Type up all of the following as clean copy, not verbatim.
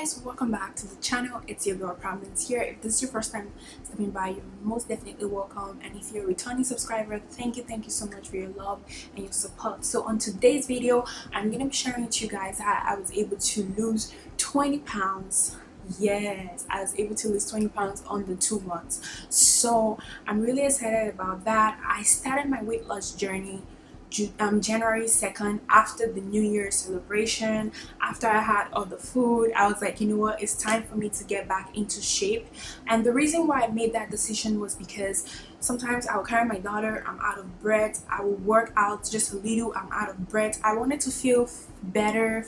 guys, welcome back to the channel. It's your girl Providence here. If this is your first time stepping by, you're most definitely welcome, and if you're a returning subscriber, thank you so much for your love and your support. So on today's video, I'm gonna be sharing with you guys how I was able to lose 20 pounds. Yes, I was able to lose 20 pounds under 2 months. So I'm really excited about that. I started my weight loss journey January 2nd, after the New Year celebration. After I had all the food, I was like, you know what, it's time for me to get back into shape. And the reason why I made that decision was because sometimes I will carry my daughter, I'm out of breath. I will work out just a little, I'm out of breath. I wanted to feel better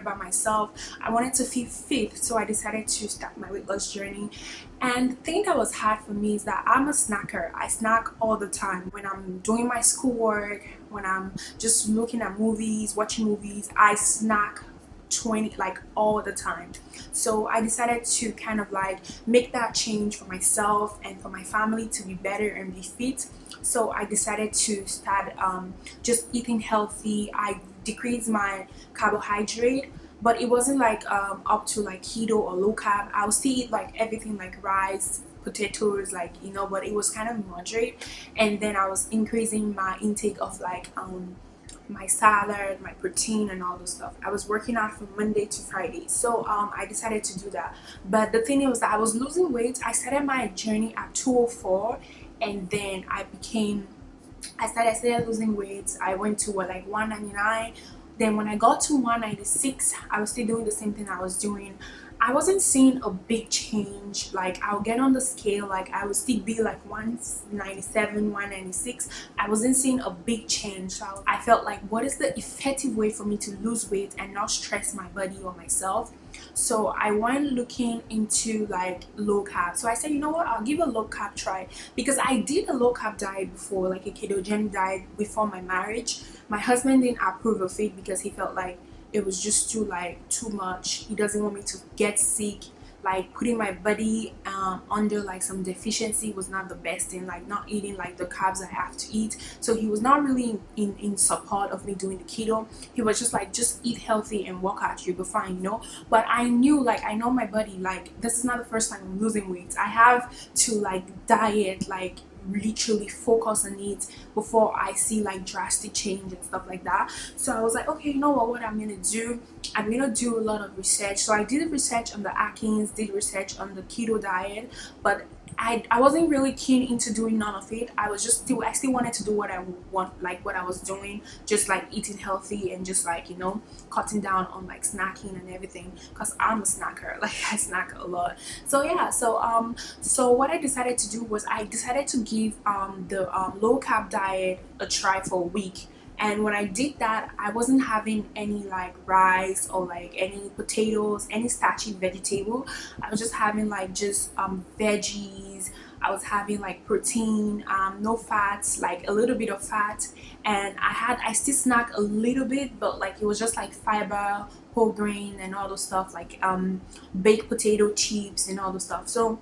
by myself. I wanted to feel fit, so I decided to start my weight loss journey. And the thing that was hard for me is that I'm a snacker. I snack all the time. When I'm doing my schoolwork, when I'm just looking at movies, watching movies, I snack 20 like all the time. So I decided to kind of like make that change for myself and for my family to be better and be fit. So I decided to start just eating healthy. I decreased my carbohydrate, but it wasn't like up to like keto or low carb. I would still eat like everything, like rice, potatoes, like, you know, but it was kind of moderate. And then I was increasing my intake of like my salad, my protein, and all the stuff. I was working out from Monday to Friday, so I decided to do that. But the thing was that I was losing weight. I started my journey at 204, and then I started losing weight. I went to like 199. Then when I got to 196, I was still doing the same thing I was doing. I wasn't seeing a big change. Like, I'll get on the scale, like I would still be like 197, 196. I wasn't seeing a big change. So I felt like, what is the effective way for me to lose weight and not stress my body or myself? So I went looking into like low carb. So I said, you know what, I'll give a low carb try, because I did a low carb diet before, like a ketogenic diet, before my marriage. My husband didn't approve of it because he felt like it was just too much. He doesn't want me to get sick. Like, putting my body under like some deficiency was not the best thing, like not eating like the carbs I have to eat. So he was not really in support of me doing the keto. He was just like, just eat healthy and work out, you'll be fine, you know. But I knew, like, I know my body, like, this is not the first time I'm losing weight. I have to like diet, like literally focus on it before I see like drastic change and stuff like that. So I was like, okay, you know what I'm gonna do, I'm gonna do a lot of research. So I did research on the Atkins, did research on the keto diet, but I wasn't really keen into doing none of it. I still wanted to do what I want, like what I was doing, just like eating healthy and just like, you know, cutting down on like snacking and everything, because I'm a snacker. Like, I snack a lot. So yeah, so what I decided to do was I decided to give the low carb diet a try for a week. And when I did that, I wasn't having any like rice or like any potatoes, any starchy vegetable. I was just having like just veggies. I was having like protein, no fats, like a little bit of fat. And I still snack a little bit, but like it was just like fiber, whole grain, and all those stuff, like baked potato chips and all the stuff. So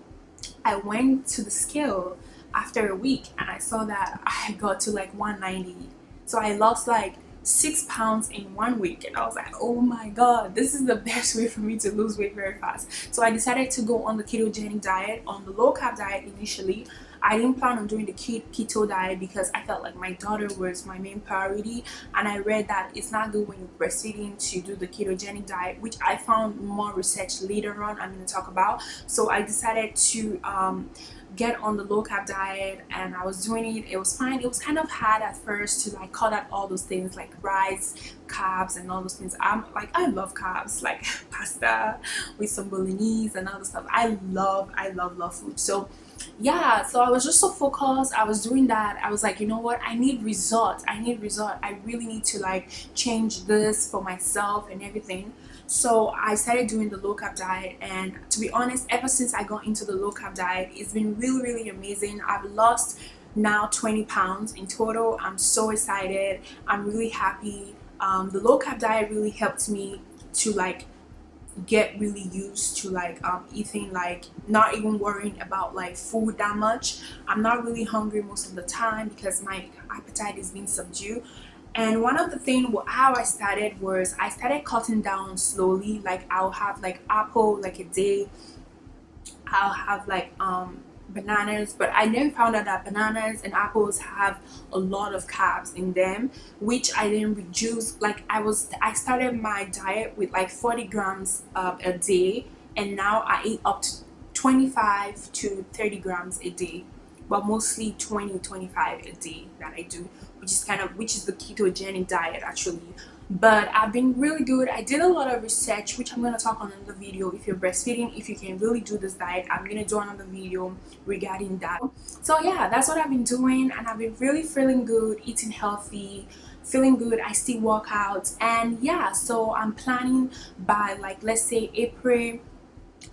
I went to the scale after a week, and I saw that I got to like 190. So I lost like 6 pounds in 1 week, and I was like, oh my god, this is the best way for me to lose weight very fast. So I decided to go on the ketogenic diet, on the low carb diet initially. I didn't plan on doing the keto diet because I felt like my daughter was my main priority, and I read that it's not good when you're breastfeeding to do the ketogenic diet, which I found more research later on I'm going to talk about. So I decided to get on the low carb diet, and I was doing it. It was fine. It was kind of hard at first to like cut out all those things like rice, carbs, and all those things. I love carbs, like pasta with some bolognese and all the stuff. I love food. So yeah, so I was just so focused. I was doing that. I was like, you know what, I need result. I really need to like change this for myself and everything. So I started doing the low carb diet, and to be honest, ever since I got into the low carb diet, it's been really amazing. I've lost now 20 pounds in total. I'm so excited. I'm really happy. The low carb diet really helped me to like get really used to like eating, like not even worrying about like food that much. I'm not really hungry most of the time because my appetite is being subdued. And one of the things how I started was I started cutting down slowly. Like I'll have like apple like a day, I'll have like bananas, but I then found out that bananas and apples have a lot of carbs in them, which I then reduced. Like I started my diet with like 40 grams a day, and now I eat up to 25 to 30 grams a day, but mostly 20-25 a day that I do, which is the ketogenic diet actually. But I've been really good. I did a lot of research, which I'm going to talk on another video. If you're breastfeeding, if you can really do this diet, I'm going to do another video regarding that. So yeah, that's what I've been doing, and I've been really feeling good, eating healthy, feeling good. I still work out, and yeah, so I'm planning by like, let's say April,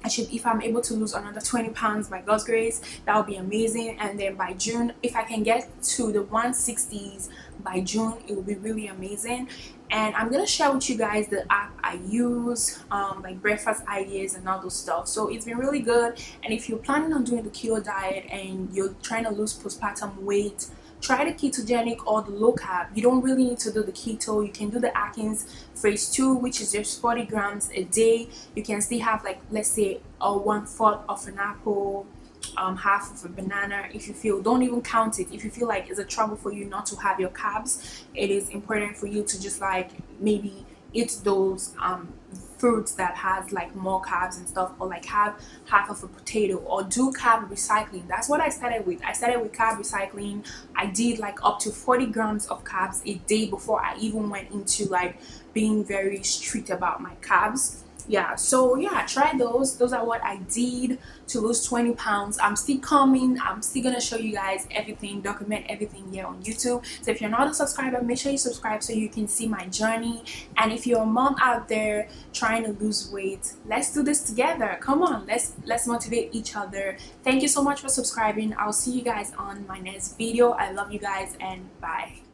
if I'm able to lose another 20 pounds by God's grace, that would be amazing. And then by June, if I can get to the 160s by June, it will be really amazing. And I'm gonna share with you guys the app I use, like breakfast ideas and all those stuff. So it's been really good. And if you're planning on doing the keto diet and you're trying to lose postpartum weight, try the ketogenic or the low carb. You don't really need to do the keto. You can do the Atkins phase 2, which is just 40 grams a day. You can still have like, let's say, a 1/4 of an apple, half of a banana. If you feel, don't even count it. If you feel like it's a trouble for you not to have your carbs, it is important for you to just like maybe eat those fruits that has like more carbs and stuff, or like have half of a potato, or do carb recycling. That's what I started with. I started with carb recycling. I did like up to 40 grams of carbs a day before I even went into like being very strict about my carbs. Yeah, so yeah, try those are what I did to lose 20 pounds. I'm still coming. I'm still gonna show you guys everything, document everything here on YouTube. So if you're not a subscriber, make sure you subscribe so you can see my journey. And if you're a mom out there trying to lose weight, let's do this together. Come on, let's motivate each other. Thank you so much for subscribing. I'll see you guys on my next video. I love you guys, and bye.